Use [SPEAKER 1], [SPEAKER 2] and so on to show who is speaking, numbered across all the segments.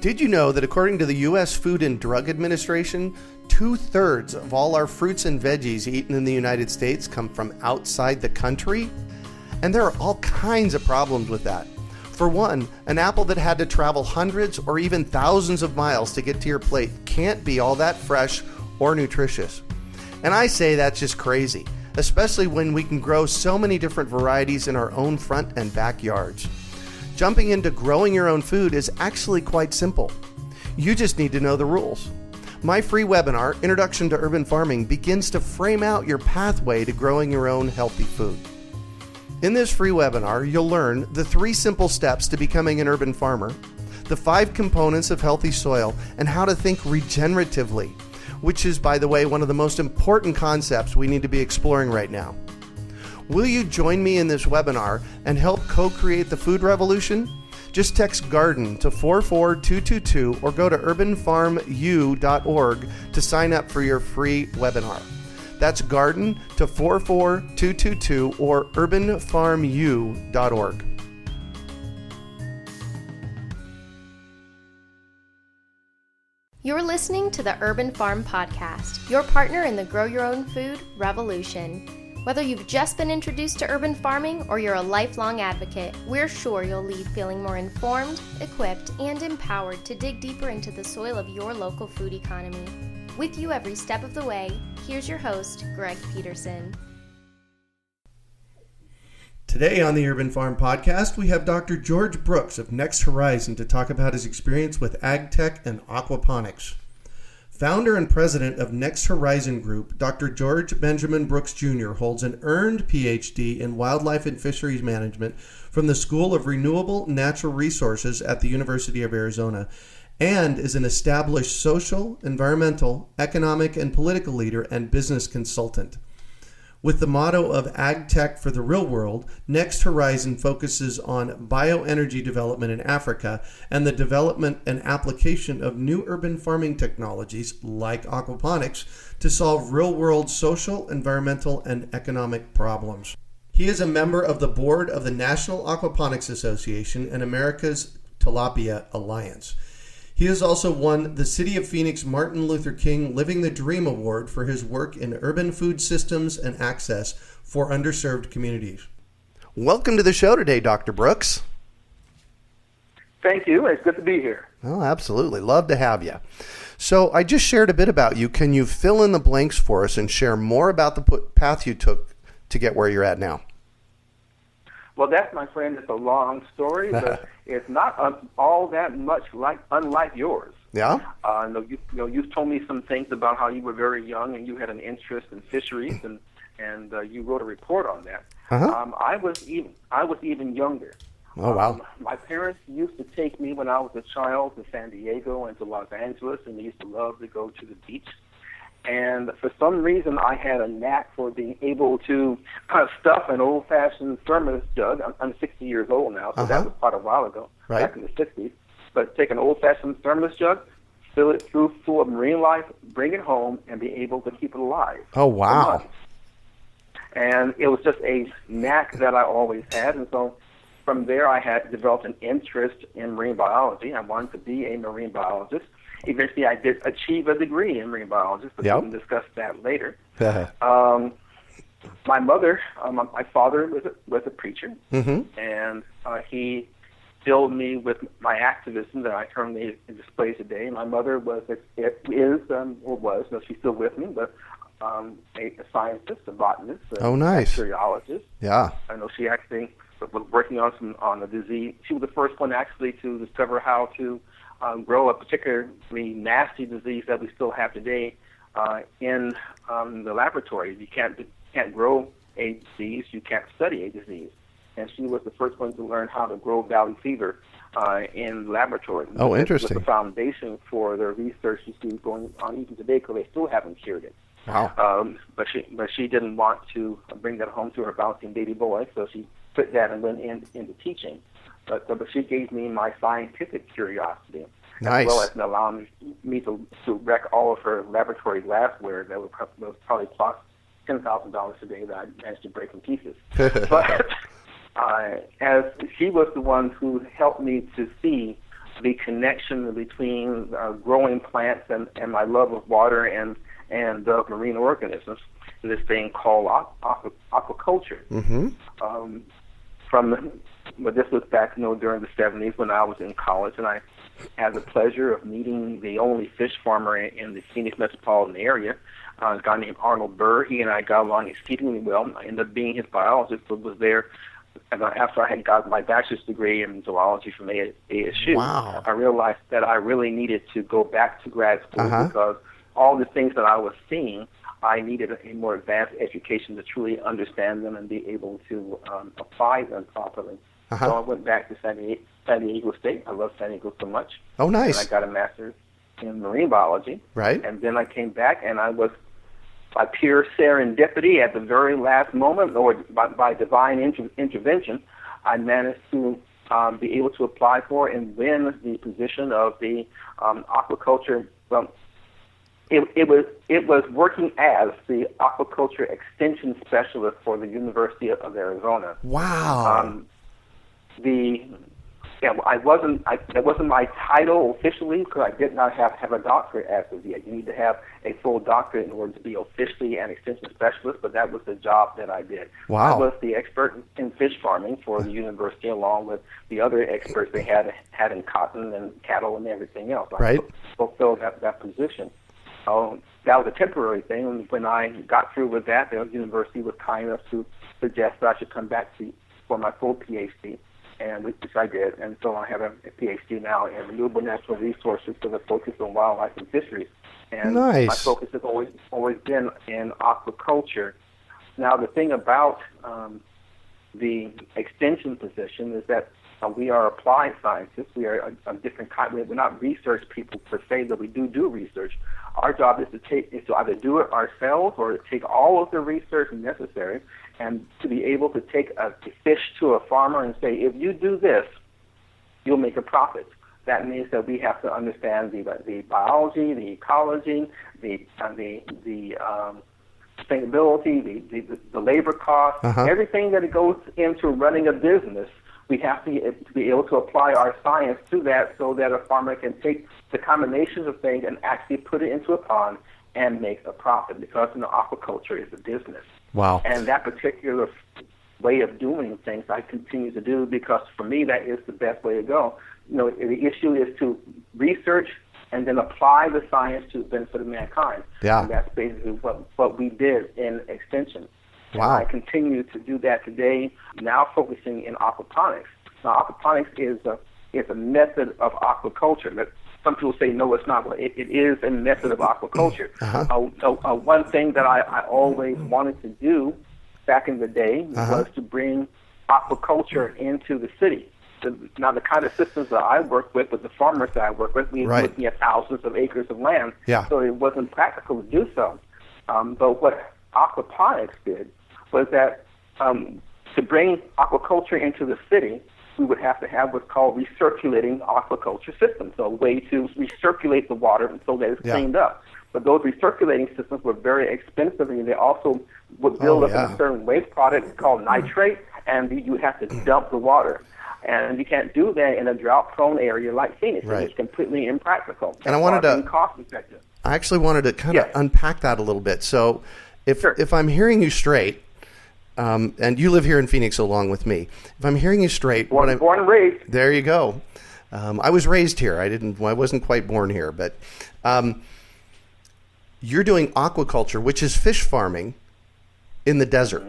[SPEAKER 1] Did you know that according to the U.S. Food and Drug Administration, 2/3 of all our fruits and veggies eaten in the United States come from outside the country? And there are all kinds of problems with that. For one, an apple that had to travel hundreds or even thousands of miles to get to your plate can't be all that fresh or nutritious. And I say that's just crazy, especially when we can grow so many different varieties in our own front and backyards. Jumping into growing your own food is actually quite simple. You just need to know the rules. My free webinar, Introduction to Urban Farming, begins to frame out your pathway to growing your own healthy food. In this free webinar, you'll learn the 3 simple steps to becoming an urban farmer, the 5 components of healthy soil, and how to think regeneratively, which is, by the way, one of the most important concepts we need to be exploring right now. Will you join me in this webinar and help co-create the food revolution? Just text GARDEN to 44222 or go to urbanfarmu.org to sign up for your free webinar. That's GARDEN to 44222 or urbanfarmu.org.
[SPEAKER 2] You're listening to the Urban Farm Podcast, your partner in the Grow Your Own Food revolution. Whether you've just been introduced to urban farming or you're a lifelong advocate, we're sure you'll leave feeling more informed, equipped, and empowered to dig deeper into the soil of your local food economy. With you every step of the way, here's your host, Greg Peterson.
[SPEAKER 1] Today on the Urban Farm Podcast, we have Dr. George Brooks of NxT Horizon to talk about his experience with AgTech and aquaponics. Founder and president of NxT Horizon Group, Dr. George Benjamin Brooks Jr. holds an earned Ph.D. in Wildlife and Fisheries Management from the School of Renewable Natural Resources at the University of Arizona and is an established social, environmental, economic, and political leader and business consultant. With the motto of AgTech for the real world, NxT Horizon focuses on bioenergy development in Africa and the development and application of new urban farming technologies like aquaponics to solve real-world social, environmental, and economic problems. He is a member of the board of the National Aquaponics Association and America's Tilapia Alliance. He has also won the City of Phoenix Martin Luther King Living the Dream Award for his work in urban food systems and access for underserved communities. Welcome to the show today, Dr. Brooks.
[SPEAKER 3] Thank you. It's good to be here.
[SPEAKER 1] Oh, absolutely. Love to have you. So I just shared a bit about you. Can you fill in the blanks for us and share more about the path you took to get where you're at now?
[SPEAKER 3] Well, that, my friend, is a long story, but it's not all that much unlike yours.
[SPEAKER 1] Yeah?
[SPEAKER 3] You've told me some things about how you were very young and you had an interest in fisheries, and you wrote a report on that.
[SPEAKER 1] Uh-huh.
[SPEAKER 3] I was even younger.
[SPEAKER 1] Oh, wow.
[SPEAKER 3] My parents used to take me when I was a child to San Diego and to Los Angeles, and they used to love to go to the beach. And for some reason, I had a knack for being able to stuff an old-fashioned thermos jug. I'm 60 years old now, so that was quite a while ago, back in the 60s. But take an old-fashioned thermos jug, fill it full of marine life, bring it home, and be able to keep it alive.
[SPEAKER 1] Oh, wow.
[SPEAKER 3] And it was just a knack that I always had. And so from there, I had developed an interest in marine biology. I wanted to be a marine biologist. Eventually, I did achieve a degree in marine biology, but we can discuss that later. My father was a preacher, and he filled me with my activism that I currently display today. My mother she's still with me, but a scientist, a botanist, a bacteriologist.
[SPEAKER 1] Yeah.
[SPEAKER 3] I know she actually was working on a disease. She was the first one actually to discover how to grow a particularly nasty disease that we still have today in the laboratory. You can't grow a disease, you can't study a disease. And she was the first one to learn how to grow valley fever in laboratories.
[SPEAKER 1] Oh, interesting.
[SPEAKER 3] It was the foundation for the research you see going on even today, because they still haven't cured it.
[SPEAKER 1] Wow.
[SPEAKER 3] But she didn't want to bring that home to her bouncing baby boy, so she put that and went into teaching. But she gave me my scientific curiosity,
[SPEAKER 1] nice,
[SPEAKER 3] as well as allowing me to wreck all of her laboratory glassware that would probably cost $10,000 today that I managed to break in pieces. But as she was the one who helped me to see the connection between growing plants and my love of water and marine organisms, this thing called aquaculture. But this was back, during the 70s when I was in college, and I had the pleasure of meeting the only fish farmer in the Phoenix metropolitan area, a guy named Arnold Burr. He and I got along exceedingly well. I ended up being his biologist, but was there after I had got my bachelor's degree in zoology from ASU.
[SPEAKER 1] Wow.
[SPEAKER 3] I realized that I really needed to go back to grad school because all the things that I was seeing, I needed a more advanced education to truly understand them and be able to apply them properly. So I went back to San Diego State. I love San Diego so much.
[SPEAKER 1] Oh, nice.
[SPEAKER 3] And I got a master's in marine biology.
[SPEAKER 1] Right.
[SPEAKER 3] And then I came back, and I was, by pure serendipity at the very last moment, or by divine intervention, I managed to be able to apply for and win the position of the aquaculture. Well, it was working as the aquaculture extension specialist for the University of Arizona.
[SPEAKER 1] Wow.
[SPEAKER 3] That wasn't my title officially, because I did not have a doctorate as of yet. You need to have a full doctorate in order to be officially an extension specialist, but that was the job that I did.
[SPEAKER 1] Wow.
[SPEAKER 3] I was the expert in fish farming for the university, along with the other experts they had in cotton and cattle and everything else.
[SPEAKER 1] Right.
[SPEAKER 3] I fulfilled that position. That was a temporary thing. And when I got through with that, the university was kind enough to suggest that I should come back for my full Ph.D., and which I did. And so I have a Ph.D. now in renewable natural resources with a focus on wildlife and fisheries. And
[SPEAKER 1] nice.
[SPEAKER 3] My focus has always been in aquaculture. Now, the thing about the extension position is that we are applied scientists. We are a different kind. We're not research people per se, but we do research. Our job is to either do it ourselves or to take all of the research necessary and to be able to take a fish to a farmer and say, if you do this, you'll make a profit. That means that we have to understand the biology, the ecology, the sustainability, the labor cost, everything that goes into running a business. We have to be able to apply our science to that so that a farmer can take the combinations of things and actually put it into a pond and make a profit, because aquaculture is a business.
[SPEAKER 1] Wow.
[SPEAKER 3] And that particular way of doing things I continue to do, because for me that is the best way to go. The issue is to research and then apply the science to the benefit of mankind.
[SPEAKER 1] Yeah.
[SPEAKER 3] And that's basically what we did in extension.
[SPEAKER 1] Wow.
[SPEAKER 3] And I continue to do that today, now focusing in aquaponics. Now, aquaponics is a method of aquaculture. That some people say, no, it's not. Well, it is a method of aquaculture. One thing that I always wanted to do back in the day was to bring aquaculture into the city. Now, the kind of systems that I work with the farmers that I work with, we were looking at thousands of acres of land, so it wasn't practical to do so. But what aquaponics did was that to bring aquaculture into the city, we would have to have what's called recirculating aquaculture systems, so a way to recirculate the water so that it's cleaned up. But those recirculating systems were very expensive, and they also would build up a certain waste product called nitrate, and you would have to dump the water. And you can't do that in a drought-prone area like Phoenix. It's completely impractical.
[SPEAKER 1] And I wanted to
[SPEAKER 3] cost-effective.
[SPEAKER 1] I actually wanted to kind of unpack that a little bit. So if I'm hearing you straight, and you live here in Phoenix along with me, if I'm hearing you straight,
[SPEAKER 3] born and raised.
[SPEAKER 1] There you go. I was raised here. I wasn't quite born here, but you're doing aquaculture, which is fish farming in the desert.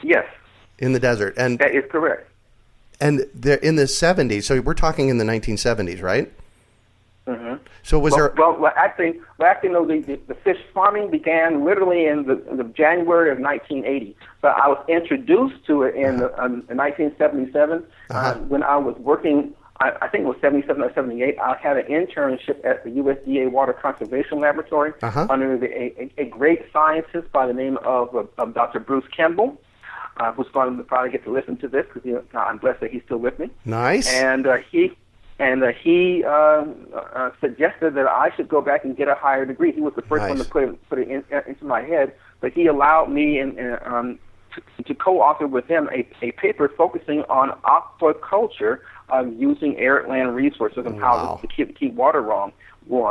[SPEAKER 3] Yes.
[SPEAKER 1] In the desert, and
[SPEAKER 3] that is correct.
[SPEAKER 1] And they're in the 70s, so we're talking in the 1970s, right? So
[SPEAKER 3] actually, no. The fish farming began literally in the January of 1980. But I was introduced to it in 1977 when I was working. I think it was 77 or 78. I had an internship at the USDA Water Conservation Laboratory under a great scientist by the name of Dr. Bruce Kimball. Who's going to probably get to listen to this because I'm blessed that he's still with me.
[SPEAKER 1] Nice.
[SPEAKER 3] And he suggested that I should go back and get a higher degree. He was the first one to put it into my head, but he allowed me to co-author with him a paper focusing on aquaculture using arid land resources and how to keep water warm.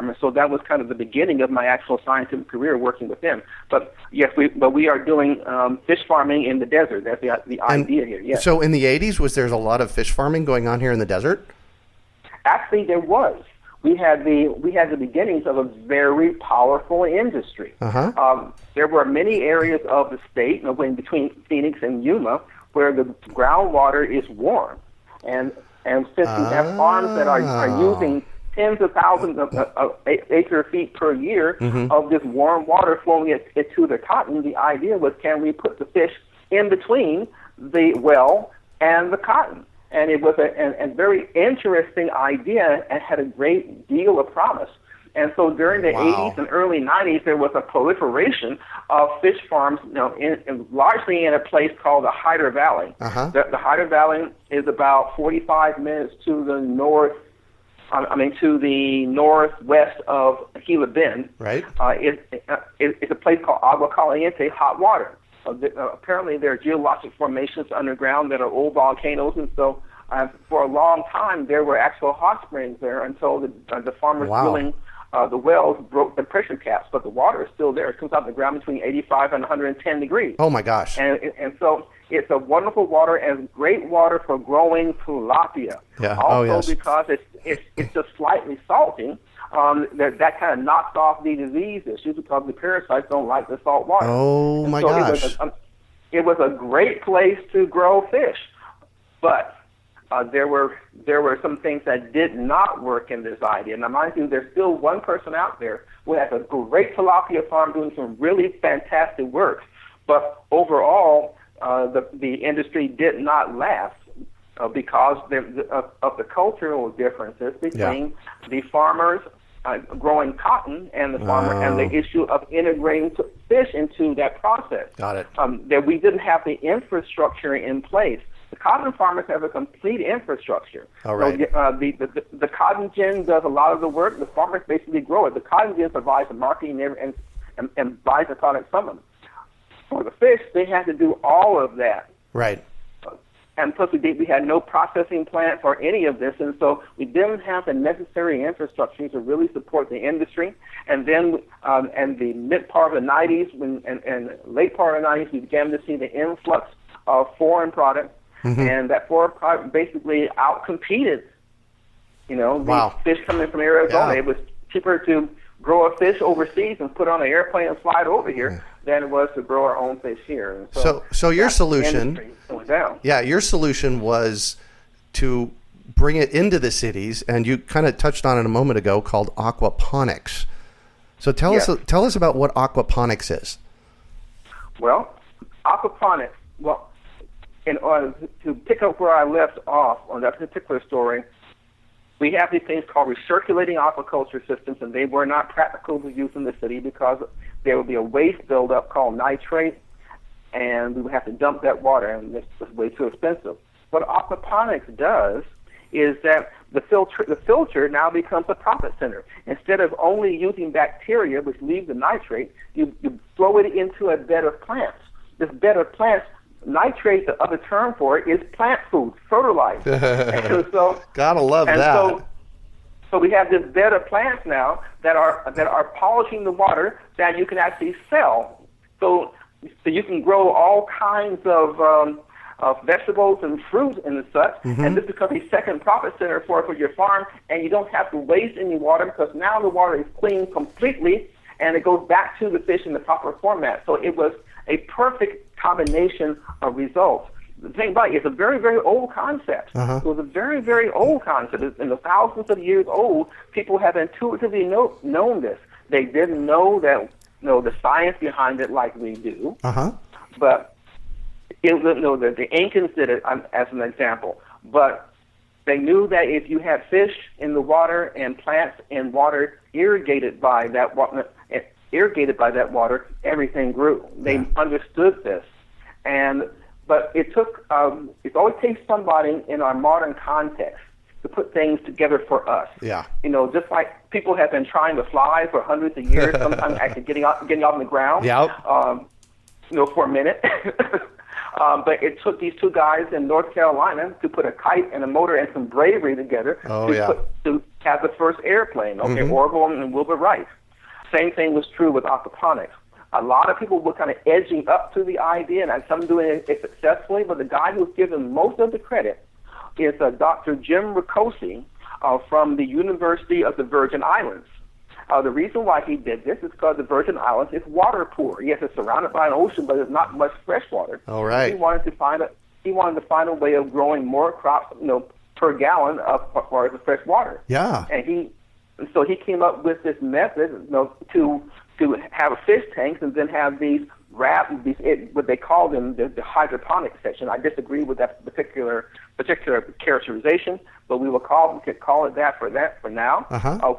[SPEAKER 3] And so that was kind of the beginning of my actual scientific career working with them. But yes, we are doing fish farming in the desert. That's the idea here. Yes.
[SPEAKER 1] So in the 80s, was there a lot of fish farming going on here in the desert?
[SPEAKER 3] Actually, there was. We had the beginnings of a very powerful industry. There were many areas of the state, between Phoenix and Yuma, where the groundwater is warm, and since we have farms that are using tens of thousands of acre feet per year of this warm water flowing into the cotton, the idea was, can we put the fish in between the well and the cotton? And it was a very interesting idea and had a great deal of promise. And so during the 80s and early 90s, there was a proliferation of fish farms, largely in a place called the Hyder Valley. The Hyder Valley is about 45 minutes to the northwest of Gila Bend.
[SPEAKER 1] Right.
[SPEAKER 3] It's a place called Agua, Calientes, hot water. Apparently, there are geologic formations underground that are old volcanoes, and so for a long time there were actual hot springs there until the farmers drilling the wells broke the pressure caps, but the water is still there. It comes out of the ground between 85 and 110 degrees.
[SPEAKER 1] Oh my gosh!
[SPEAKER 3] And so it's a wonderful water and great water for growing tilapia.
[SPEAKER 1] Yeah.
[SPEAKER 3] Also because it's just slightly salty. That kind of knocks off the disease issues because the parasites don't like the salt water.
[SPEAKER 1] Oh my gosh!
[SPEAKER 3] It was a great place to grow fish, but there were some things that did not work in this idea. Now, mind you, there's still one person out there who has a great tilapia farm doing some really fantastic work, but overall, the industry did not last. Because of the cultural differences between the farmers growing cotton and the farmer, and the issue of integrating fish into that process.
[SPEAKER 1] Got it.
[SPEAKER 3] That we didn't have the infrastructure in place. The cotton farmers have a complete infrastructure.
[SPEAKER 1] All right.
[SPEAKER 3] So the cotton gin does a lot of the work. The farmers basically grow it. The cotton gin provides the marketing and buys the product from them. For the fish, they had to do all of that.
[SPEAKER 1] Right.
[SPEAKER 3] And plus, we had no processing plant for any of this, and so we didn't have the necessary infrastructure to really support the industry. And then, and the mid part of the 90s and late part of the 90s, we began to see the influx of foreign products, and that foreign product basically outcompeted, the fish coming from Arizona.
[SPEAKER 1] Yeah.
[SPEAKER 3] It was cheaper to grow a fish overseas and put on an airplane and fly it over here than it was to grow our own fish here. And
[SPEAKER 1] so your solution, your solution was to bring it into the cities, and you kind of touched on it a moment ago, called aquaponics. So tell us about what aquaponics is.
[SPEAKER 3] Well, aquaponics. Well, in order to pick up where I left off on that particular story, we have these things called recirculating aquaculture systems, and they were not practical to use in the city because there would be a waste buildup called nitrate, and we would have to dump that water, and this was way too expensive. What aquaponics does is that the filter now becomes a profit center. Instead of only using bacteria, which leave the nitrate, you throw it into a bed of plants. This bed of plants, nitrate, the other term for it, is plant food, fertilizer. And so,
[SPEAKER 1] gotta love that.
[SPEAKER 3] So we have this bed of plants now that are polishing the water that you can actually sell. So you can grow all kinds of vegetables and fruit and such, and this becomes a second profit center for your farm, and you don't have to waste any water because now the water is clean completely, and it goes back to the fish in the proper format. So it was a perfect combination of results. The thing about it, it's a very, very old concept. It was a very, very old concept. It's in the thousands of years old. People have intuitively known this. They didn't know that, the science behind it like we do. But the Incans did it as an example. But they knew that if you had fish in the water and plants in water irrigated by that water, everything grew. They understood this, but it took. It always takes somebody in our modern context to put things together for us.
[SPEAKER 1] Yeah.
[SPEAKER 3] Just like people have been trying to fly for hundreds of years, sometimes actually getting off the ground.
[SPEAKER 1] Yep.
[SPEAKER 3] For a minute. But it took these two guys in North Carolina to put a kite and a motor and some bravery together to have the first airplane. Okay, Orville and Wilbur Wright. Same thing was true with aquaponics. A lot of people were kind of edging up to the idea, and some doing it successfully, but the guy who's given most of the credit is Dr. Jim Riccossi from the University of the Virgin Islands. The reason why he did this is because the Virgin Islands is water poor. Yes, it's surrounded by an ocean, but there's not much fresh water.
[SPEAKER 1] All right.
[SPEAKER 3] He wanted to find a way of growing more crops, per gallon as far as the fresh water.
[SPEAKER 1] Yeah.
[SPEAKER 3] And so he came up with this method, to have fish tanks and then have these what they call them the hydroponic section. I disagree with that particular characterization, but we could call it that for now.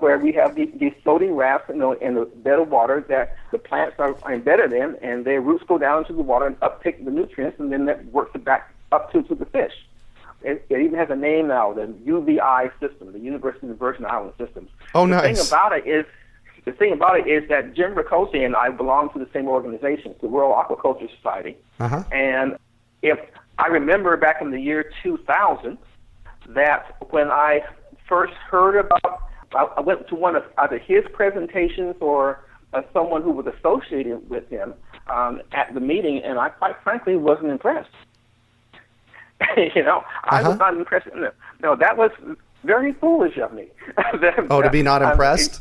[SPEAKER 3] Where we have these floating rafts, in the bed of water that the plants are embedded in, and their roots go down into the water and uptake the nutrients, and then that works it back up to the fish. It even has a name now, the UVI system, the University of the Virgin Islands system.
[SPEAKER 1] Oh, nice.
[SPEAKER 3] The thing about it is that Jim Riccossi and I belong to the same organization, the World Aquaculture Society. And if I remember back in the year 2000 that when I first heard about, I went to one of either his presentations or someone who was associated with him at the meeting, and I quite frankly wasn't impressed. I was not impressed. No, that was very foolish of me.
[SPEAKER 1] To be not impressed?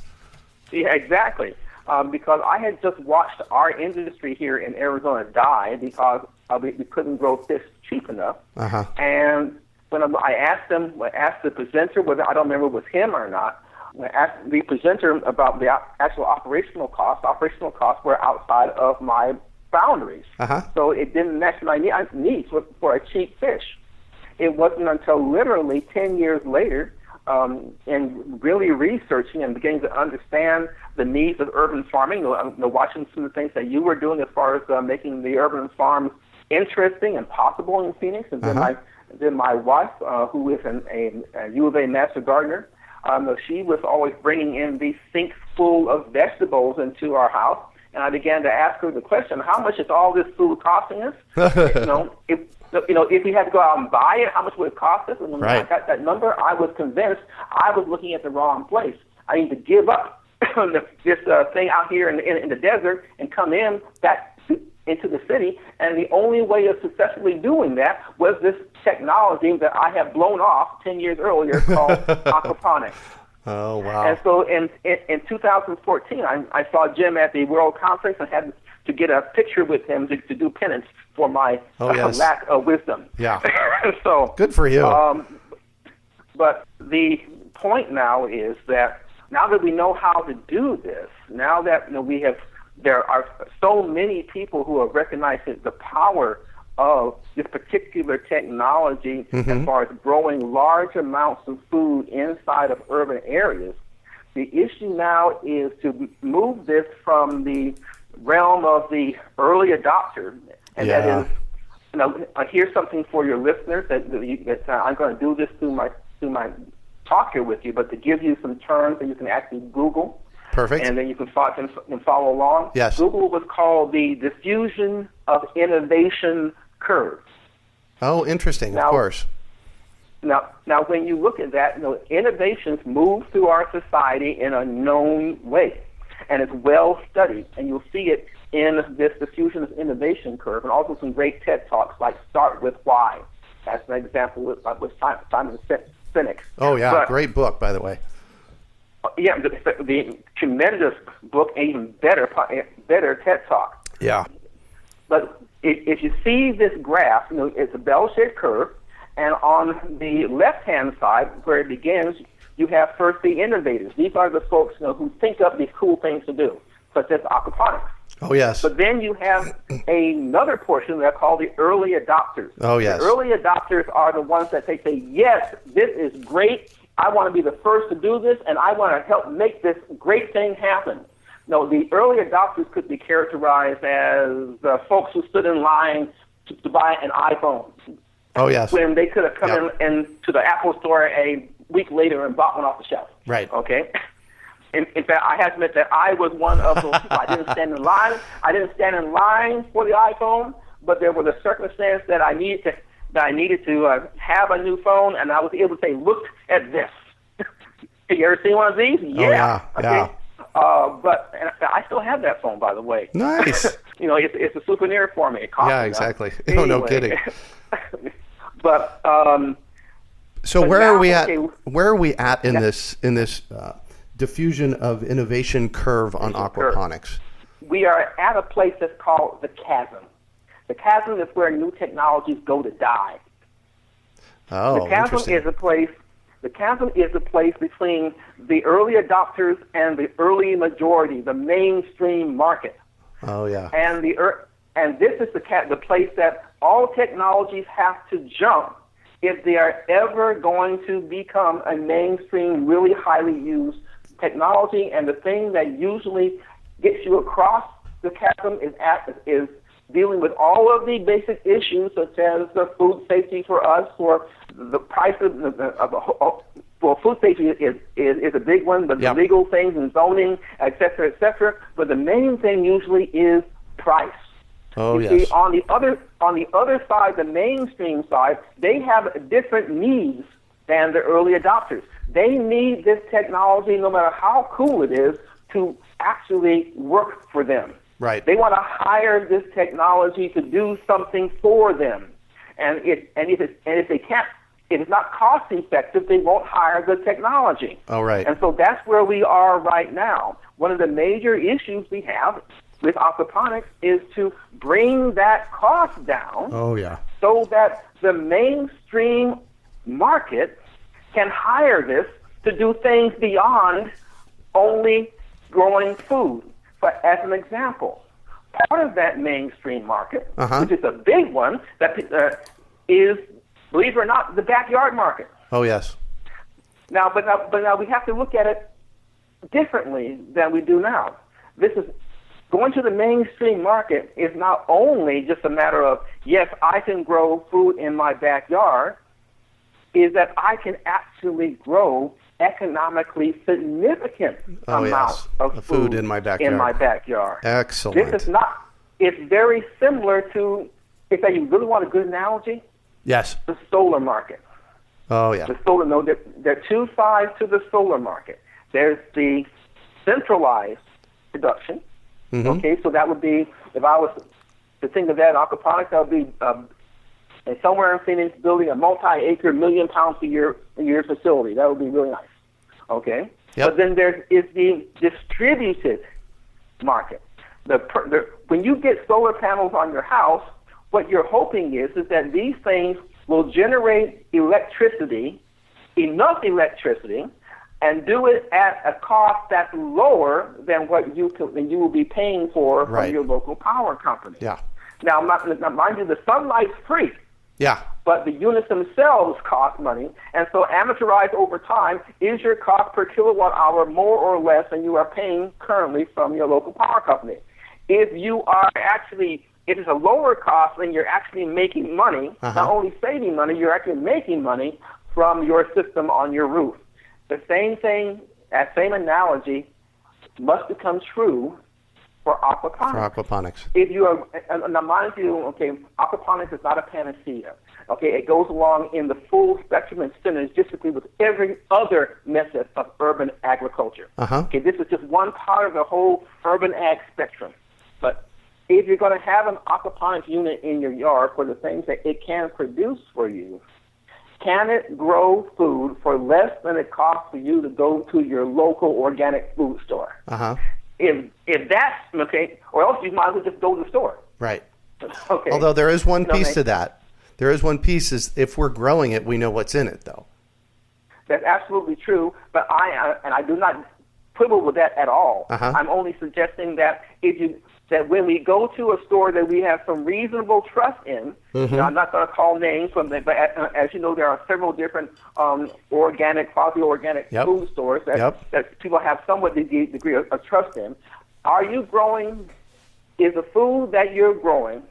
[SPEAKER 3] Yeah, exactly. Because I had just watched our industry here in Arizona die because we couldn't grow fish cheap enough. And when I asked the presenter, whether I don't remember it was him or not, I asked the presenter about the actual operational costs. Operational costs were outside of my boundaries. So it didn't match my needs for a cheap fish. It wasn't until literally 10 years later, and really researching and beginning to understand the needs of urban farming, watching some of the things that you were doing as far as making the urban farms interesting and possible in Phoenix, and then my wife, who is a U of A master gardener, she was always bringing in these sinks full of vegetables into our house, and I began to ask her the question, how much is all this food costing us? If we had to go out and buy it, how much would it cost us? And when I got that number, I was convinced I was looking at the wrong place. I need to give up this thing out here in the desert and come back into the city. And the only way of successfully doing that was this technology that I had blown off 10 years earlier called Aquaponics.
[SPEAKER 1] Oh, wow.
[SPEAKER 3] And so in 2014, I saw Jim at the World Conference and had to get a picture with him to do penance for my lack of wisdom.
[SPEAKER 1] Yeah.
[SPEAKER 3] So
[SPEAKER 1] good for you.
[SPEAKER 3] But the point now is that now that we know how to do this, now that there are so many people who have recognized the power of this particular technology as far as growing large amounts of food inside of urban areas. The issue now is to move this from the realm of the early adopter, and that is, here's something for your listeners that I'm going to do this through my talk here with you, but to give you some terms that you can actually Google.
[SPEAKER 1] Perfect.
[SPEAKER 3] And then you can follow along.
[SPEAKER 1] Yes.
[SPEAKER 3] Google was called the Diffusion of Innovation Curve.
[SPEAKER 1] Oh, interesting. Of course.
[SPEAKER 3] Now, when you look at that, innovations move through our society in a known way, and it's well studied, and you'll see it in this Diffusion of Innovation Curve, and also some great TED Talks like Start With Why. That's an example with Simon Sinek.
[SPEAKER 1] Oh, yeah. Great book, by the way.
[SPEAKER 3] Yeah, the tremendous book, and even better TED Talk.
[SPEAKER 1] Yeah.
[SPEAKER 3] But if you see this graph, it's a bell-shaped curve, and on the left-hand side, where it begins, you have first the innovators. These are the folks who think up these cool things to do, such as aquaponics.
[SPEAKER 1] Oh, yes.
[SPEAKER 3] But then you have another portion that are called the early adopters.
[SPEAKER 1] Oh, yes.
[SPEAKER 3] The early adopters are the ones that say, yes, this is great. I want to be the first to do this, and I want to help make this great thing happen. The early adopters could be characterized as the folks who stood in line to buy an iPhone.
[SPEAKER 1] Oh, yes.
[SPEAKER 3] When they could have come in to the Apple store a week later and bought one off the shelf.
[SPEAKER 1] Right.
[SPEAKER 3] Okay? In fact, I have to admit that I was one of those people. I didn't stand in line. I didn't stand in line for the iPhone, but there was a circumstance that I needed to have a new phone, and I was able to say, look at this. You ever seen one of these?
[SPEAKER 1] Yeah.
[SPEAKER 3] Okay. But I still have that phone, by the way.
[SPEAKER 1] Nice.
[SPEAKER 3] It's a souvenir for me. It costs
[SPEAKER 1] Yeah,
[SPEAKER 3] enough.
[SPEAKER 1] exactly.
[SPEAKER 3] Anyway.
[SPEAKER 1] Oh, no kidding.
[SPEAKER 3] But
[SPEAKER 1] so
[SPEAKER 3] but
[SPEAKER 1] where
[SPEAKER 3] now,
[SPEAKER 1] are we at?
[SPEAKER 3] okay,
[SPEAKER 1] Where are we at in this diffusion of innovation curve on aquaponics?
[SPEAKER 3] We are at a place that's called the chasm. The chasm is where new technologies go to die.
[SPEAKER 1] Oh,
[SPEAKER 3] the chasm
[SPEAKER 1] interesting.
[SPEAKER 3] is a place. The chasm is the place between the early adopters and the early majority, the mainstream market.
[SPEAKER 1] Oh, yeah.
[SPEAKER 3] And this is the place that all technologies have to jump if they are ever going to become a mainstream, really highly used technology. And the thing that usually gets you across the chasm is dealing with all of the basic issues, such as the food safety for us, or the price of well, food safety is a big one, but
[SPEAKER 1] Yep.
[SPEAKER 3] the legal things and zoning, et cetera, et cetera. But the main thing usually is price.
[SPEAKER 1] Oh,
[SPEAKER 3] You
[SPEAKER 1] yes.
[SPEAKER 3] see, on the other side, the mainstream side, they have different needs than the early adopters. They need this technology, no matter how cool it is, to actually work for them.
[SPEAKER 1] Right.
[SPEAKER 3] They want to hire this technology to do something for them, and if they can't, if it's not cost effective, they won't hire the technology.
[SPEAKER 1] Oh, right.
[SPEAKER 3] And so that's where we are right now. One of the major issues we have with aquaponics is to bring that cost down.
[SPEAKER 1] Oh, yeah.
[SPEAKER 3] So that the mainstream market can hire this to do things beyond only growing food. But as an example, part of that mainstream market, which is a big one, that is, believe it or not, the backyard market.
[SPEAKER 1] Oh, yes.
[SPEAKER 3] Now, but now we have to look at it differently than we do now. This is going to the mainstream market is not only just a matter of, yes, I can grow food in my backyard, is that I can actually grow economically significant amounts of food
[SPEAKER 1] in my backyard. Excellent.
[SPEAKER 3] This is not, it's very similar to, if you really want a good analogy,
[SPEAKER 1] Yes.
[SPEAKER 3] the solar market.
[SPEAKER 1] Oh, yeah.
[SPEAKER 3] The solar, no, there are two sides to the solar market. There's the centralized production.
[SPEAKER 1] Mm-hmm.
[SPEAKER 3] Okay, so that would be, if I was to think of that in aquaponics, that would be somewhere in Phoenix building a multi-acre, £1,000,000 a year facility. That would be really nice. Okay?
[SPEAKER 1] Yep.
[SPEAKER 3] But then there is the distributed market. When you get solar panels on your house, what you're hoping is that these things will generate electricity, enough electricity, and do it at a cost that's lower than what you will be paying for from your local power company.
[SPEAKER 1] Yeah.
[SPEAKER 3] Now, mind you, the sunlight's free.
[SPEAKER 1] Yeah.
[SPEAKER 3] But the units themselves cost money, and so amortized over time, is your cost per kilowatt hour more or less than you are paying currently from your local power company? If it's a lower cost, then you're actually making money, not only saving money, you're actually making money from your system on your roof. The same thing, that same analogy must become true for aquaponics. If you are, now mind you, okay, aquaponics is not a panacea. Okay, it goes along in the full spectrum and synergistically with every other method of urban agriculture. Okay, this is just one part of the whole urban ag spectrum. But if you're going to have an aquaponics unit in your yard for the things that it can produce for you, can it grow food for less than it costs for you to go to your local organic food store? If that's okay, or else you might as well just go to the store.
[SPEAKER 1] Right.
[SPEAKER 3] Okay.
[SPEAKER 1] Although there is one piece to that. There is one piece is if we're growing it, we know what's in it, though.
[SPEAKER 3] That's absolutely true, but I do not quibble with that at all. I'm only suggesting that that when we go to a store that we have some reasonable trust in, I'm not going to call names, but as you know, there are several different quasi-organic food stores that people have somewhat degree of trust in. Are you growing, is the food that you're growing,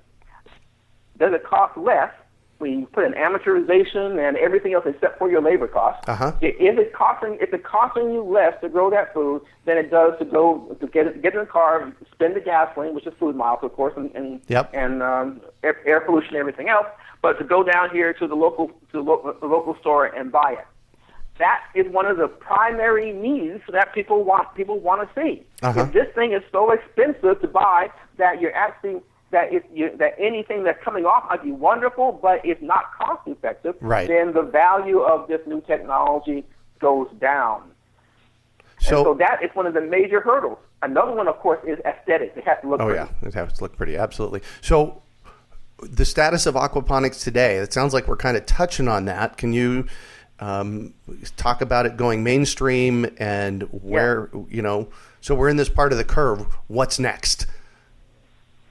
[SPEAKER 3] does it cost less we put in amortization and everything else except for your labor costs. If it's costing you less to grow that food than it does to get in the car, spend the gasoline, which is food miles, of course, and air pollution and everything else, but to go down here to the local store and buy it. That is one of the primary needs that people want to see. If this thing is so expensive to buy that you're actually that anything that's coming off might be wonderful, but it's not cost effective, then the value of this new technology goes down. So that is one of the major hurdles. Another one, of course, is aesthetics. It has to look pretty.
[SPEAKER 1] Oh, yeah. It has to look pretty. Absolutely. So the status of aquaponics today, it sounds like we're kind of touching on that. Can you talk about it going mainstream and where, so we're in this part of the curve. What's next?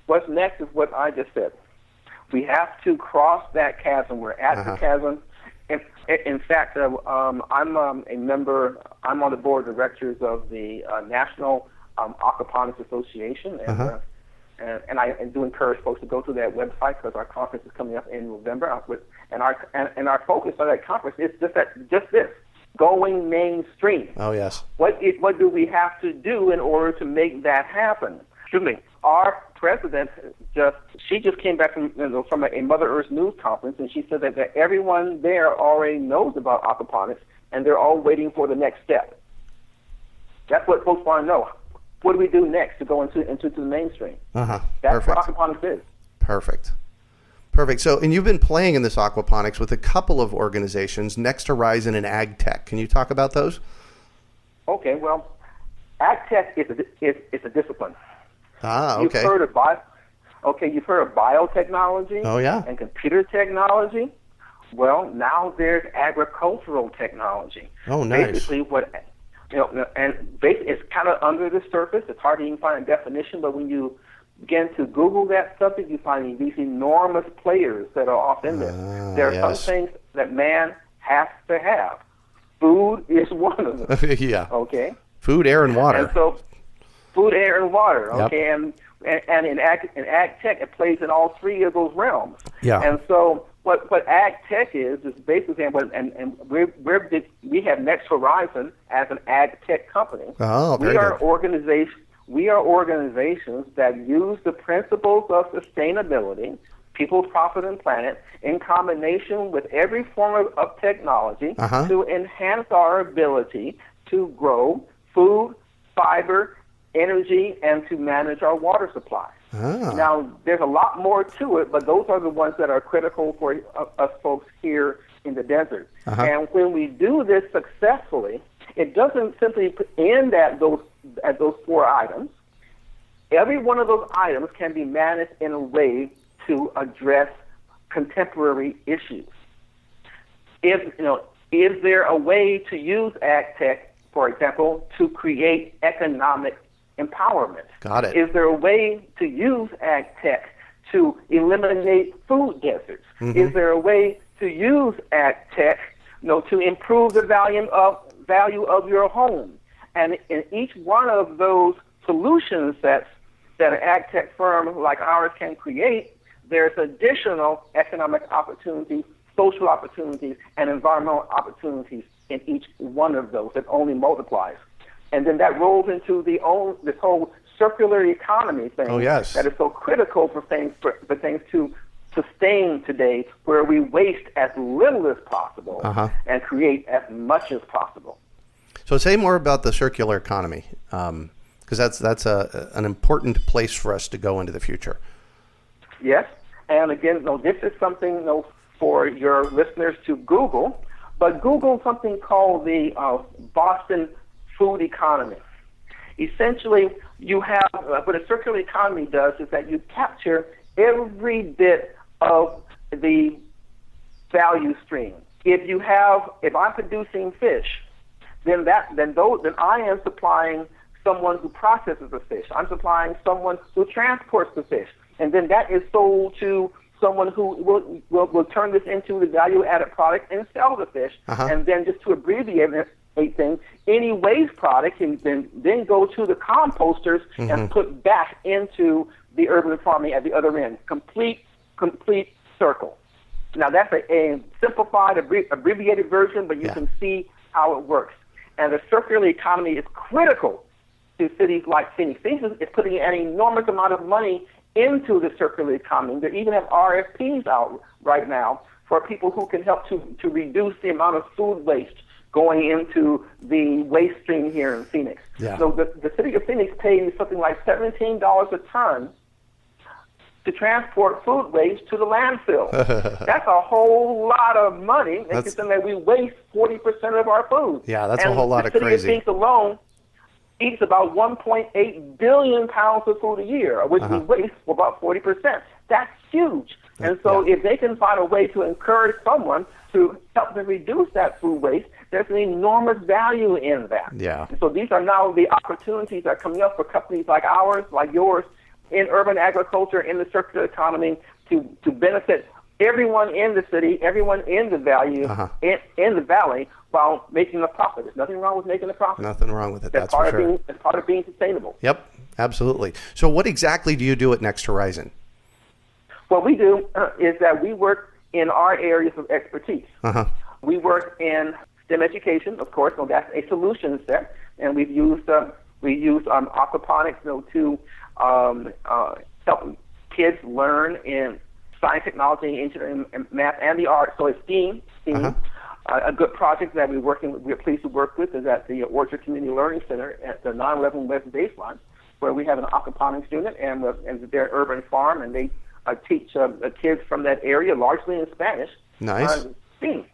[SPEAKER 3] What's next is what I just said. We have to cross that chasm. We're at the chasm. In fact, I'm a member. I'm on the board of directors of the National Aquaponics Association, and I do encourage folks to go to that website because our conference is coming up in November. And our focus on that conference is just this: going mainstream. Oh yes. What do we have to do in order to make that happen? Excuse me. Our president just came back from a Mother Earth News conference, and she said that everyone there already knows about aquaponics, and they're all waiting for the next step. That's what folks want to know. What do we do next to go into the mainstream? That's
[SPEAKER 1] Perfect.
[SPEAKER 3] what aquaponics is.
[SPEAKER 1] Perfect. So, and you've been playing in this aquaponics with a couple of organizations, NxT Horizon and AgTech. Can you talk about those?
[SPEAKER 3] Okay. Well, AgTech is a discipline.
[SPEAKER 1] Okay.
[SPEAKER 3] You've heard of biotechnology.
[SPEAKER 1] Oh, yeah.
[SPEAKER 3] And computer technology. Well, now there's agricultural technology.
[SPEAKER 1] Oh, nice.
[SPEAKER 3] Basically, it's kind of under the surface. It's hard to even find a definition, but when you begin to Google that subject, you find these enormous players that are off in there. There are some things that man has to have. Food is one of them.
[SPEAKER 1] Yeah.
[SPEAKER 3] Okay.
[SPEAKER 1] Food, air, and water.
[SPEAKER 3] And so, food, air, and water. Okay. Yep. And in AgTech, it plays in all three of those realms. Yeah. And so, what AgTech is basically, and we have NxT Horizon as an AgTech company.
[SPEAKER 1] Oh, very good.
[SPEAKER 3] We are organizations that use the principles of sustainability, people, profit, and planet, in combination with every form of technology to enhance our ability to grow food, fiber, energy, and to manage our water supply. Now, there's a lot more to it, but those are the ones that are critical for us folks here in the desert. And when we do this successfully, it doesn't simply end at those 4 items. Every one of those items can be managed in a way to address contemporary issues. Is there a way to use AgTech, for example, to create economic empowerment? Got it. Is there a way to use AgTech to eliminate food deserts? Is there a way to use AgTech, to improve the value of your home? And in each one of those solution sets that an AgTech firm like ours can create, there's additional economic opportunities, social opportunities, and environmental opportunities in each one of those. It only multiplies. And then that rolls into this whole circular economy thing that is so critical for things to sustain today, where we waste as little as possible and create as much as possible.
[SPEAKER 1] So say more about the circular economy, because that's an important place for us to go into the future.
[SPEAKER 3] Yes, and again, this is something for your listeners to Google, but Google something called the Boston food economy. Essentially, you have what a circular economy does is that you capture every bit of the value stream. If I'm producing fish, then I am supplying someone who processes the fish. I'm supplying someone who transports the fish, and then that is sold to someone who will turn this into the value-added product and sell the fish. And then, just to abbreviate things, any waste product can then go to the composters and put back into the urban farming at the other end. Complete circle. Now, that's a simplified, abbreviated version, but you can see how it works. And the circular economy is critical to cities like Phoenix. Phoenix is putting an enormous amount of money into the circular economy. They even have RFPs out right now for people who can help to reduce the amount of food waste going into the waste stream here in Phoenix.
[SPEAKER 1] Yeah.
[SPEAKER 3] So the city of Phoenix pays something like $17 a ton to transport food waste to the landfill. That's a whole lot of money, considering that we waste 40% of our food.
[SPEAKER 1] Yeah, that's a whole lot of crazy.
[SPEAKER 3] The city of Phoenix alone eats about 1.8 billion pounds of food a year, which we waste for about 40%. That's huge. And so if they can find a way to encourage someone to help them reduce that food waste, there's an enormous value in that.
[SPEAKER 1] Yeah.
[SPEAKER 3] And so these are now the opportunities that are coming up for companies like ours, like yours, in urban agriculture, in the circular economy, to benefit everyone in the city, everyone in the value, in the valley, while making a profit. There's nothing wrong with making a profit.
[SPEAKER 1] Nothing wrong with it,
[SPEAKER 3] that's
[SPEAKER 1] for sure.
[SPEAKER 3] That's part of being sustainable.
[SPEAKER 1] Yep, absolutely. So what exactly do you do at NxT Horizon?
[SPEAKER 3] What we do is that we work in our areas of expertise. We work in STEM education, of course, so that's a solution set, and we use aquaponics to help kids learn in science, technology, engineering, and math, and the arts. So it's STEAM. A good project that we're pleased to work with is at the Orchard Community Learning Center at the 911 West Baseline, where we have an aquaponics unit, and they're an urban farm, and they teach kids from that area, largely in Spanish.
[SPEAKER 1] Nice.
[SPEAKER 3] STEAM.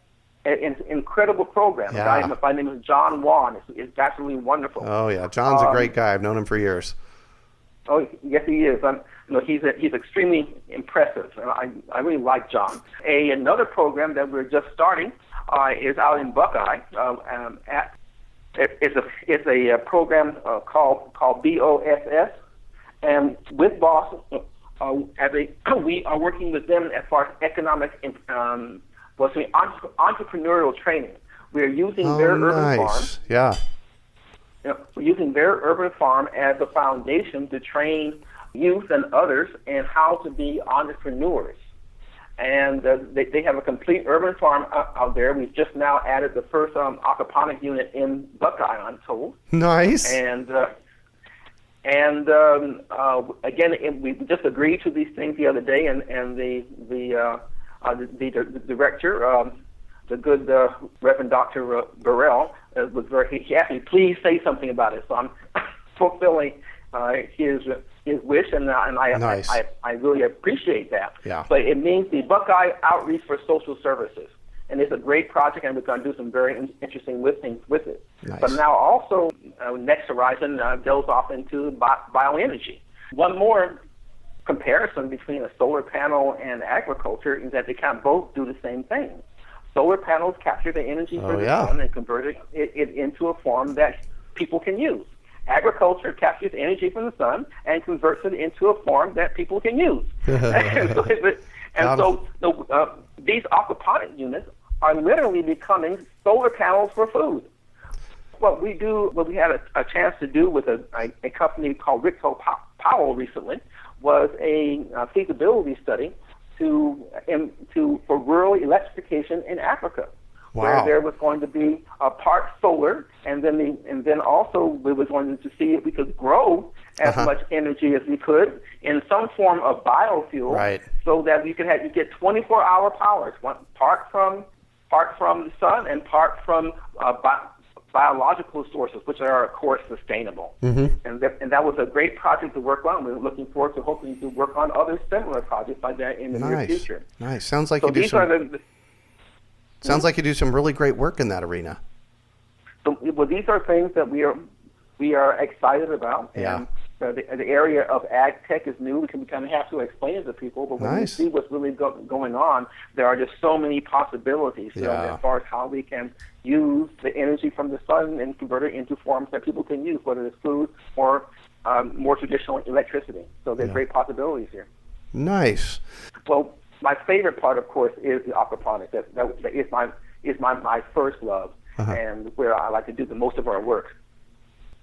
[SPEAKER 3] An incredible program.
[SPEAKER 1] Yeah.
[SPEAKER 3] A guy by the name of John Wan. It's absolutely wonderful.
[SPEAKER 1] Oh yeah, John's a great guy. I've known him for years.
[SPEAKER 3] Oh yes, he is. He's extremely impressive. I really like John. Another program that we're just starting is out in Buckeye. It's a program called BOSS, and with BOSS, we are working with them as far as economic entrepreneurial training. We're using their urban farm.
[SPEAKER 1] Yeah.
[SPEAKER 3] We're using their urban farm as a foundation to train youth and others in how to be entrepreneurs. And they have a complete urban farm out there. We've just now added the first aquaponic unit in Buckeye, I'm told.
[SPEAKER 1] Nice.
[SPEAKER 3] And again, we just agreed to these things the other day, and the director, the good Reverend Dr. Burrell, was he asked me, please say something about it. So I'm fulfilling his wish, and
[SPEAKER 1] Nice.
[SPEAKER 3] I really appreciate that.
[SPEAKER 1] Yeah.
[SPEAKER 3] But it means the Buckeye Outreach for Social Services. And it's a great project, and we're going to do some very interesting things with it.
[SPEAKER 1] Nice.
[SPEAKER 3] But now also, NxT Horizon delves off into bioenergy. One more comparison between a solar panel and agriculture is that they can both do the same thing. Solar panels capture the energy from the sun and convert it into a form that people can use. Agriculture captures energy from the sun and converts it into a form that people can use. So these aquaponic units are literally becoming solar panels for food. What we had a chance to do with a company called Rico Powell recently was a feasibility study for rural electrification in Africa.
[SPEAKER 1] Wow.
[SPEAKER 3] Where there was going to be a part solar, and then also we was going to see if we could grow as much energy as we could in some form of biofuel,
[SPEAKER 1] right,
[SPEAKER 3] so that you get 24-hour power, part from the sun and part from biological sources, which are of course sustainable. And that was a great project to work on. We're looking forward to hoping to work on other similar projects like that in the near future.
[SPEAKER 1] Nice. Sounds like
[SPEAKER 3] Sounds
[SPEAKER 1] like you do some really great work in that arena.
[SPEAKER 3] So, well, these are things that we are excited about.
[SPEAKER 1] Yeah.
[SPEAKER 3] And the area of ag tech is new. We kind of have to explain it to people, but when we see what's really going on, there are just so many possibilities as far as how we can use the energy from the sun and convert it into forms that people can use, whether it's food or more traditional electricity. So there's great possibilities here.
[SPEAKER 1] Nice.
[SPEAKER 3] Well, my favorite part, of course, is the aquaponics. That is my first love, and where I like to do the most of our work.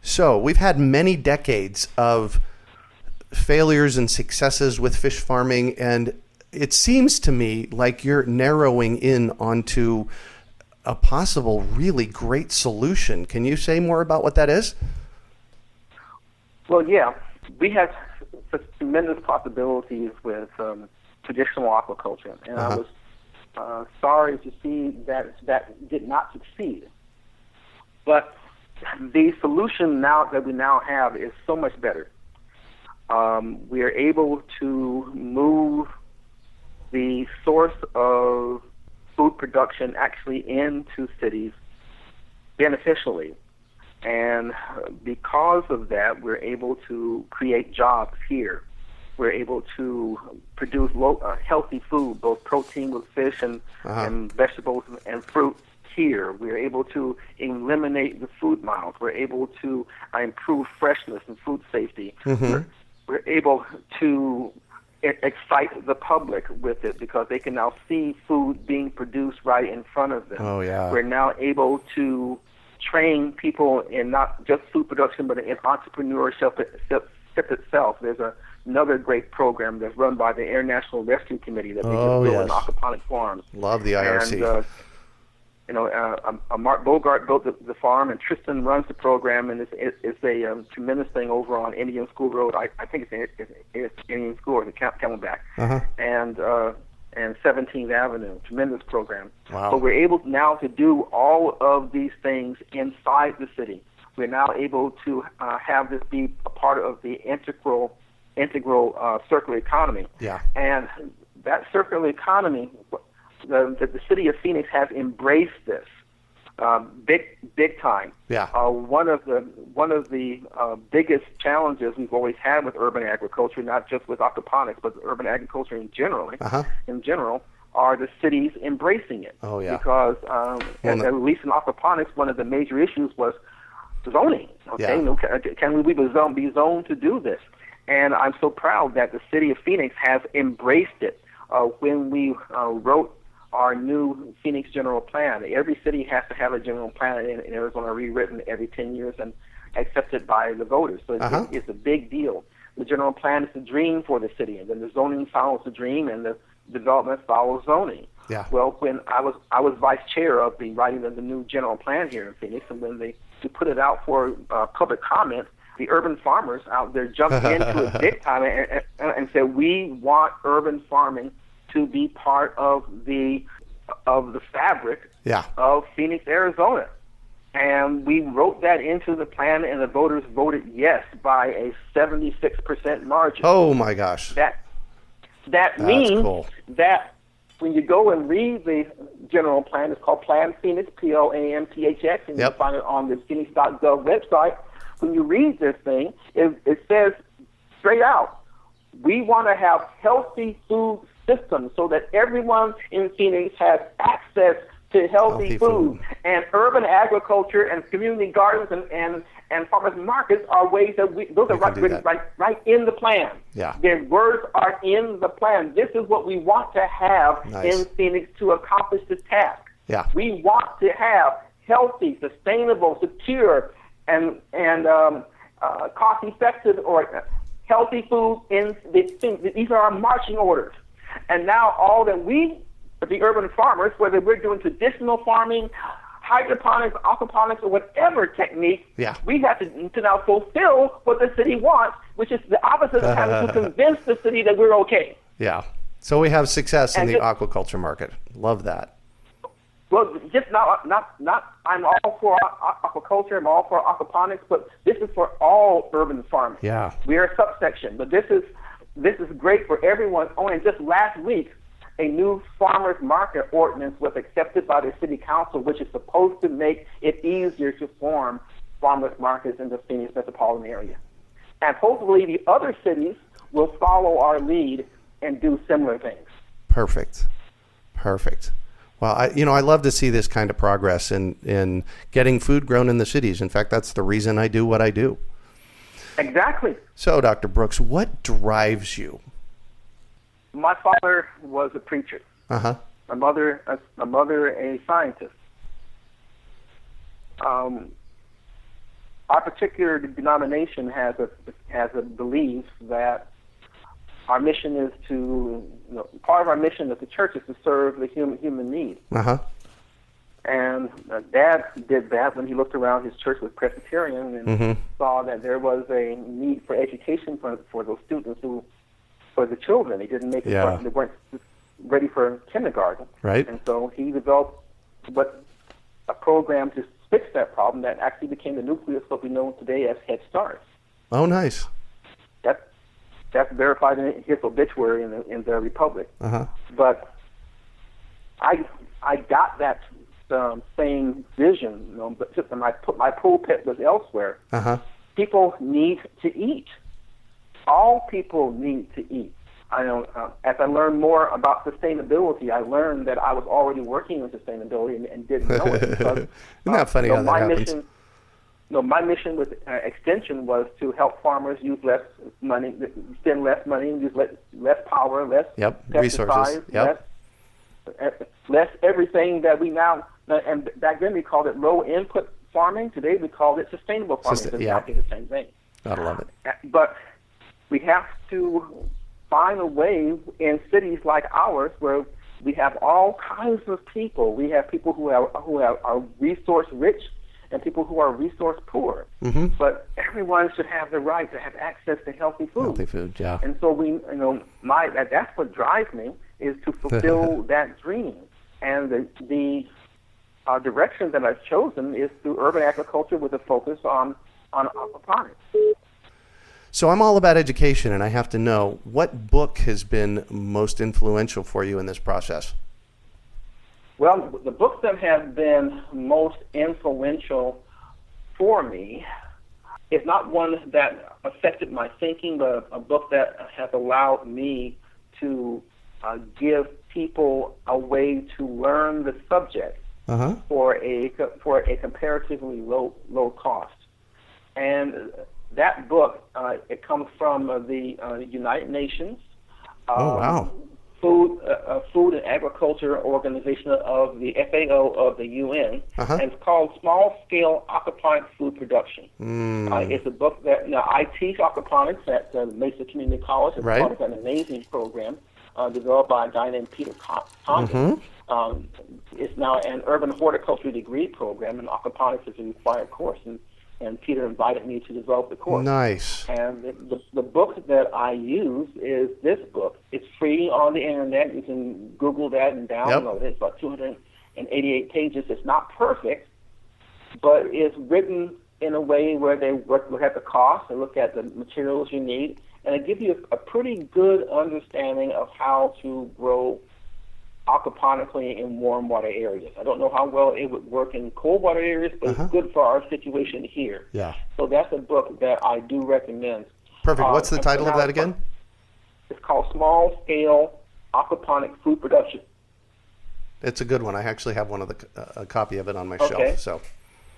[SPEAKER 1] So we've had many decades of failures and successes with fish farming, and it seems to me like you're narrowing in onto a possible really great solution. Can you say more about what that is?
[SPEAKER 3] Well, yeah, we have tremendous possibilities with traditional aquaculture, and I was sorry to see that did not succeed. But the solution now that we now have is so much better. We are able to move the source of food production actually into cities beneficially. And because of that, we're able to create jobs here. We're able to produce healthy food, both protein with fish and vegetables and fruit here. We're able to eliminate the food miles. We're able to improve freshness and food safety. We're able to excite the public with it because they can now see food being produced right in front of them.
[SPEAKER 1] Oh, yeah.
[SPEAKER 3] We're now able to train people in not just food production, but in entrepreneurship itself. There's another great program that's run by the International Rescue Committee that we just built in aquaponic farms.
[SPEAKER 1] Love the IRC.
[SPEAKER 3] And Mark Bogart built the farm, and Tristan runs the program, and it's a tremendous thing over on Indian School Road. I think it's Indian School or the Camelback, and 17th Avenue. Tremendous program.
[SPEAKER 1] Wow.
[SPEAKER 3] So we're able now to do all of these things inside the city. We're now able to have this be a part of the integral circular economy.
[SPEAKER 1] Yeah.
[SPEAKER 3] And that circular economy, the city of Phoenix has embraced this big time.
[SPEAKER 1] Yeah.
[SPEAKER 3] One of the biggest challenges we've always had with urban agriculture, not just with aquaponics, but urban agriculture in general, are the cities embracing it.
[SPEAKER 1] Oh, yeah.
[SPEAKER 3] Because at least in aquaponics, one of the major issues was zoning. Okay, can we be zoned to do this? And I'm so proud that the city of Phoenix has embraced it. When we wrote our new Phoenix General Plan, every city has to have a general plan in Arizona rewritten every 10 years and accepted by the voters. So it's a big deal. The general plan is the dream for the city, and then the zoning follows the dream, and the development follows zoning.
[SPEAKER 1] Yeah.
[SPEAKER 3] Well, when I was vice chair of the writing of the new general plan here in Phoenix, and when they put it out for public comment, the urban farmers out there jumped into it big time and said, we want urban farming to be part of the fabric of Phoenix, Arizona. And we wrote that into the plan, and the voters voted yes by a 76% margin.
[SPEAKER 1] Oh my gosh.
[SPEAKER 3] That means that when you go and read the general plan, it's called Plan Phoenix, PLANPHX, and you find it on the Phoenix.gov website. When you read this thing, it says straight out, we want to have healthy food systems so that everyone in Phoenix has access to healthy food. And urban agriculture and community gardens and farmers markets are ways that those are right in the plan.
[SPEAKER 1] Yeah.
[SPEAKER 3] Their words are in the plan. This is what we want to have in Phoenix to accomplish this task.
[SPEAKER 1] Yeah.
[SPEAKER 3] We want to have healthy, sustainable, secure, and cost-effective or healthy food in these are our marching orders. And now all that we, the urban farmers, whether we're doing traditional farming, hydroponics, aquaponics, or whatever technique, we have to now fulfill what the city wants, which is the opposite of having to convince the city that we're okay.
[SPEAKER 1] Yeah. So we have success in the aquaculture market. Love that.
[SPEAKER 3] Well, just not. I'm all for aquaculture. I'm all for aquaponics, but this is for all urban farming.
[SPEAKER 1] Yeah.
[SPEAKER 3] We are a subsection, but this is great for everyone. Only just last week, a new farmers market ordinance was accepted by the city council, which is supposed to make it easier to form farmers markets in the Phoenix metropolitan area. And hopefully the other cities will follow our lead and do similar things.
[SPEAKER 1] Perfect. Well, I love to see this kind of progress in getting food grown in the cities. In fact, that's the reason I do what I do.
[SPEAKER 3] Exactly.
[SPEAKER 1] So, Dr. Brooks, what drives you?
[SPEAKER 3] My father was a preacher. My mother a scientist. Our particular denomination has a belief that our mission is to, part of our mission as the church is to serve the human need.
[SPEAKER 1] Uh-huh.
[SPEAKER 3] And Dad did that when he looked around. His church was Presbyterian and saw that there was a need for education for those students for the children. They didn't make it, they weren't ready for kindergarten.
[SPEAKER 1] Right.
[SPEAKER 3] And so he developed a program to fix that problem that actually became the nucleus of what we know today as Head Start.
[SPEAKER 1] Oh, nice.
[SPEAKER 3] That's verified in his obituary in the Republic.
[SPEAKER 1] Uh-huh.
[SPEAKER 3] But I got that same vision, but my pulpit was elsewhere.
[SPEAKER 1] Uh-huh.
[SPEAKER 3] People need to eat. All people need to eat. I know. As I learned more about sustainability, I learned that I was already working in sustainability and didn't know it. Because,
[SPEAKER 1] Isn't that funny how that happens?
[SPEAKER 3] My mission with Extension was to help farmers use less money, spend less money, use less power, less
[SPEAKER 1] resources,
[SPEAKER 3] less everything that we now. And back then we called it low input farming. Today we call it sustainable farming. It's exactly the same thing.
[SPEAKER 1] Gotta love it.
[SPEAKER 3] But we have to find a way in cities like ours where we have all kinds of people. We have people who are resource rich and people who are resource poor.
[SPEAKER 1] Mm-hmm.
[SPEAKER 3] But everyone should have the right to have access to healthy food.
[SPEAKER 1] Healthy food, yeah.
[SPEAKER 3] And so that's what drives me, is to fulfill that dream. And the direction that I've chosen is through urban agriculture with a focus on aquaponics.
[SPEAKER 1] So I'm all about education, and I have to know, what book has been most influential for you in this process?
[SPEAKER 3] Well, the books that have been most influential for me is not one that affected my thinking, but a book that has allowed me to give people a way to learn the subject for a comparatively low cost. And that book, it comes from the United Nations. Food and Agriculture Organization of the FAO of the UN, and it's called Small Scale Aquaponic Food Production. It's a book that I teach aquaponics at Mesa Community College. It's part of an amazing program developed by a guy named Peter Condon. It's now an urban horticulture degree program, and aquaponics is a required course. And Peter invited me to develop the course.
[SPEAKER 1] Nice.
[SPEAKER 3] And the book that I use is this book. It's free on the internet. You can Google that and download it. It's about 288 pages. It's not perfect, but it's written in a way where they look at the cost and look at the materials you need, and it gives you a pretty good understanding of how to grow aquaponically in warm water areas. I don't know how well it would work in cold water areas, but it's good for our situation here.
[SPEAKER 1] Yeah.
[SPEAKER 3] So that's a book that I do recommend.
[SPEAKER 1] Perfect. What's the title of that again?
[SPEAKER 3] It's called Small Scale Aquaponic Food Production.
[SPEAKER 1] It's a good one. I actually have a copy of it on my shelf. So.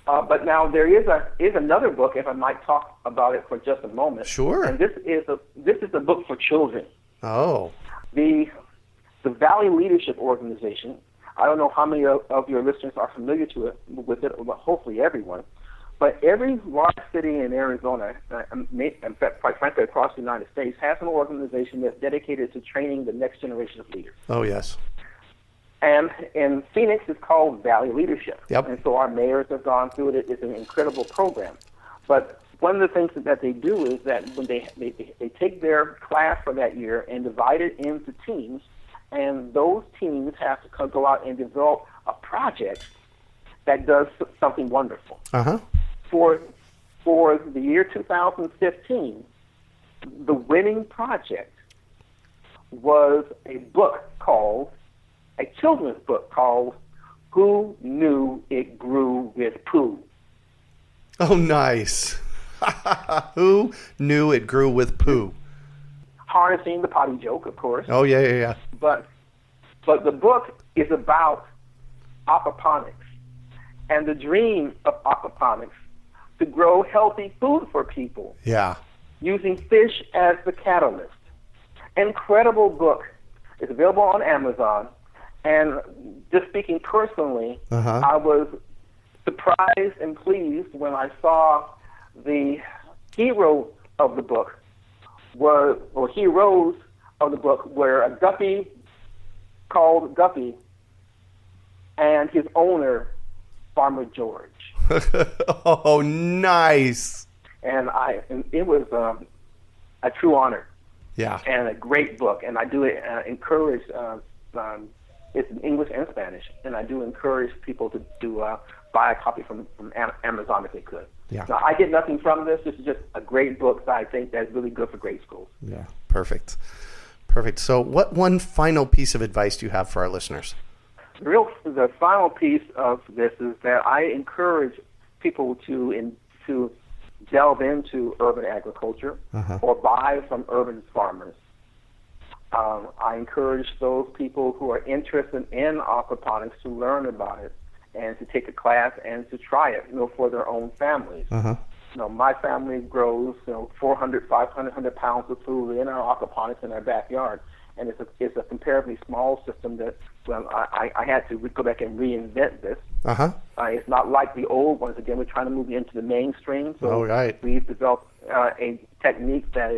[SPEAKER 3] But now there is another book, if I might talk about it for just a moment.
[SPEAKER 1] Sure.
[SPEAKER 3] And this is a book for children.
[SPEAKER 1] Oh.
[SPEAKER 3] The Valley Leadership Organization, I don't know how many of your listeners are familiar with it, but hopefully everyone. But every large city in Arizona, in fact, quite frankly, across the United States, has an organization that's dedicated to training the next generation of leaders.
[SPEAKER 1] Oh, yes.
[SPEAKER 3] And in Phoenix, it's called Valley Leadership.
[SPEAKER 1] Yep.
[SPEAKER 3] And so our mayors have gone through it. It's an incredible program. But one of the things that they do is that when they take their class for that year and divide it into teams, and those teams have to go out and develop a project that does something wonderful. For the year 2015, the winning project was a children's book called Who Knew It Grew with Poo?
[SPEAKER 1] Oh, nice. Who Knew It Grew with Poo?
[SPEAKER 3] Harnessing the potty joke, of course.
[SPEAKER 1] Oh, yeah.
[SPEAKER 3] But the book is about aquaponics and the dream of aquaponics to grow healthy food for people.
[SPEAKER 1] Yeah.
[SPEAKER 3] Using fish as the catalyst. Incredible book. It's available on Amazon. And just speaking personally, I was surprised and pleased when I saw the hero of the book heroes of the book where a guppy called Guppy and his owner, Farmer George.
[SPEAKER 1] Oh, nice.
[SPEAKER 3] And it was a true honor.
[SPEAKER 1] Yeah.
[SPEAKER 3] And a great book. And I do encourage, it's in English and Spanish, and I do encourage people to buy a copy from Amazon if they could.
[SPEAKER 1] Yeah.
[SPEAKER 3] Now, I get nothing from this. This is just a great book that I think that's really good for grade schools.
[SPEAKER 1] Yeah, perfect. So what one final piece of advice do you have for our listeners?
[SPEAKER 3] The final piece of this is that I encourage people to delve into urban agriculture or buy from urban farmers. I encourage those people who are interested in aquaponics to learn about it and to take a class and to try it, for their own families. My family grows, 400, 500 pounds of food in our aquaponics in our backyard, and it's a comparatively small system that I had to go back and reinvent this. It's not like the old ones. Again, we're trying to move into the mainstream, so we've developed a technique that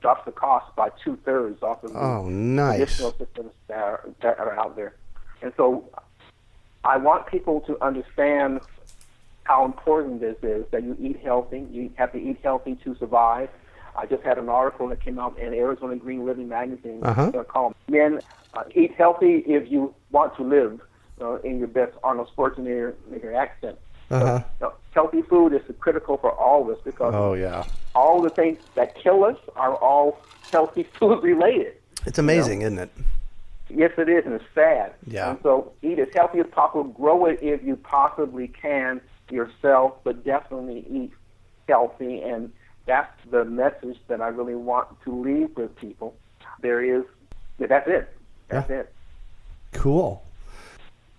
[SPEAKER 3] drops the cost by 2/3 off of the traditional systems that are out there. And so I want people to understand how important this is, that you eat healthy. You have to eat healthy to survive. I just had an article that came out in Arizona Green Living magazine called Men Eat Healthy If You Want to Live, in your best Arnold Schwarzenegger accent. Healthy food is critical for all of us because all the things that kill us are all healthy food related.
[SPEAKER 1] It's amazing, isn't it?
[SPEAKER 3] Yes, it is, and it's sad.
[SPEAKER 1] Yeah.
[SPEAKER 3] And so eat as healthy as possible. Grow it if you possibly can yourself, but definitely eat healthy. And that's the message that I really want to leave with people. That's it. That's it.
[SPEAKER 1] Cool.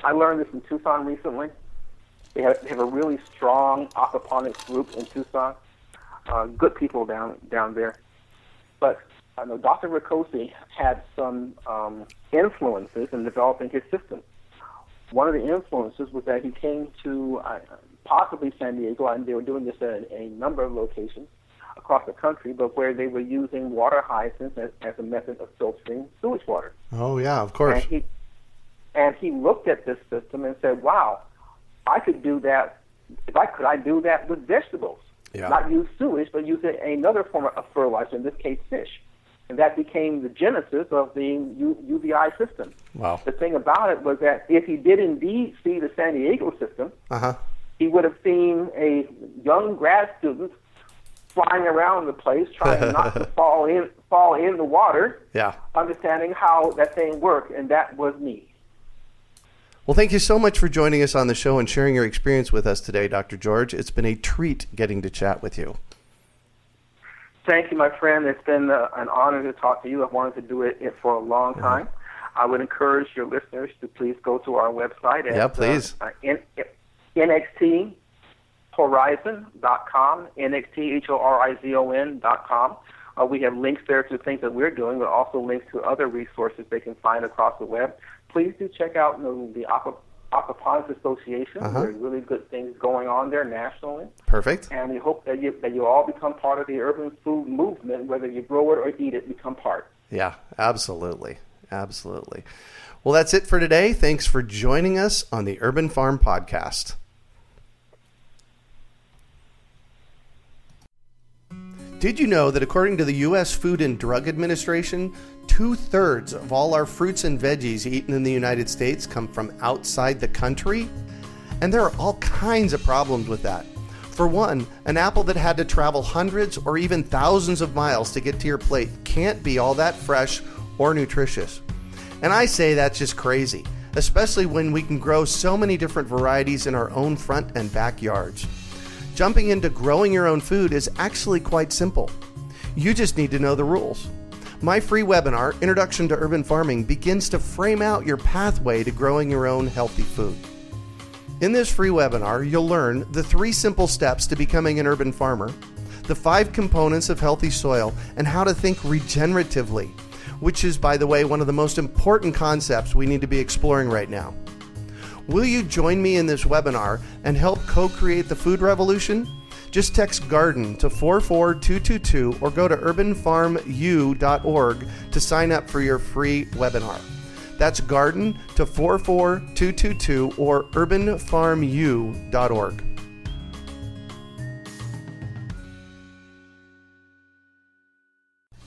[SPEAKER 3] I learned this in Tucson recently. They have a really strong aquaponics group in Tucson. Good people down there. But I know Dr. Ricosi had some influences in developing his system. One of the influences was that he came to possibly San Diego, and they were doing this at a number of locations across the country, but where they were using water hyacinths as a method of filtering sewage water.
[SPEAKER 1] Oh, yeah, of course.
[SPEAKER 3] And he looked at this system and said, wow, I could do that. Could I do that with vegetables?
[SPEAKER 1] Yeah.
[SPEAKER 3] Not use sewage, but use another form of fertilizer, in this case fish. And that became the genesis of the UVI system.
[SPEAKER 1] Wow.
[SPEAKER 3] The thing about it was that if he did indeed see the San Diego system, he would have seen a young grad student flying around the place trying not to fall in the water, understanding how that thing worked, and that was me.
[SPEAKER 1] Well, thank you so much for joining us on the show and sharing your experience with us today, Dr. George. It's been a treat getting to chat with you.
[SPEAKER 3] Thank you, my friend. It's been an honor to talk to you. I've wanted to do it for a long time. I would encourage your listeners to please go to our website at NxTHorizon.com, NxTHorizon.com. We have links there to things that we're doing, but also links to other resources they can find across the web. Please do check out the Aquaponics Association. There's really good things going on there nationally.
[SPEAKER 1] Perfect.
[SPEAKER 3] And we hope that you all become part of the urban food movement, whether you grow it or eat it, become part.
[SPEAKER 1] Yeah, absolutely. Absolutely. Well, that's it for today. Thanks for joining us on the Urban Farm Podcast. Did you know that according to the U.S. Food and Drug Administration, 2/3 of all our fruits and veggies eaten in the United States come from outside the country? And there are all kinds of problems with that. For one, an apple that had to travel hundreds or even thousands of miles to get to your plate can't be all that fresh or nutritious. And I say that's just crazy, especially when we can grow so many different varieties in our own front and backyards. Jumping into growing your own food is actually quite simple. You just need to know the rules. My free webinar, Introduction to Urban Farming, begins to frame out your pathway to growing your own healthy food. In this free webinar, you'll learn the 3 simple steps to becoming an urban farmer, the 5 components of healthy soil, and how to think regeneratively, which is, by the way, one of the most important concepts we need to be exploring right now. Will you join me in this webinar and help co-create the food revolution? Just text GARDEN to 44222 or go to urbanfarmu.org to sign up for your free webinar. That's GARDEN to 44222 or urbanfarmu.org.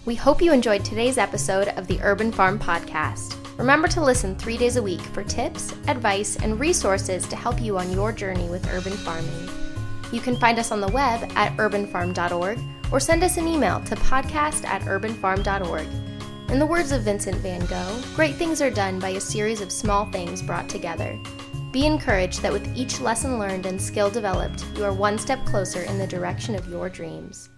[SPEAKER 2] We hope you enjoyed today's episode of the Urban Farm Podcast. Remember to listen 3 days a week for tips, advice, and resources to help you on your journey with urban farming. You can find us on the web at urbanfarm.org or send us an email to podcast@urbanfarm.org. In the words of Vincent van Gogh, great things are done by a series of small things brought together. Be encouraged that with each lesson learned and skill developed, you are one step closer in the direction of your dreams.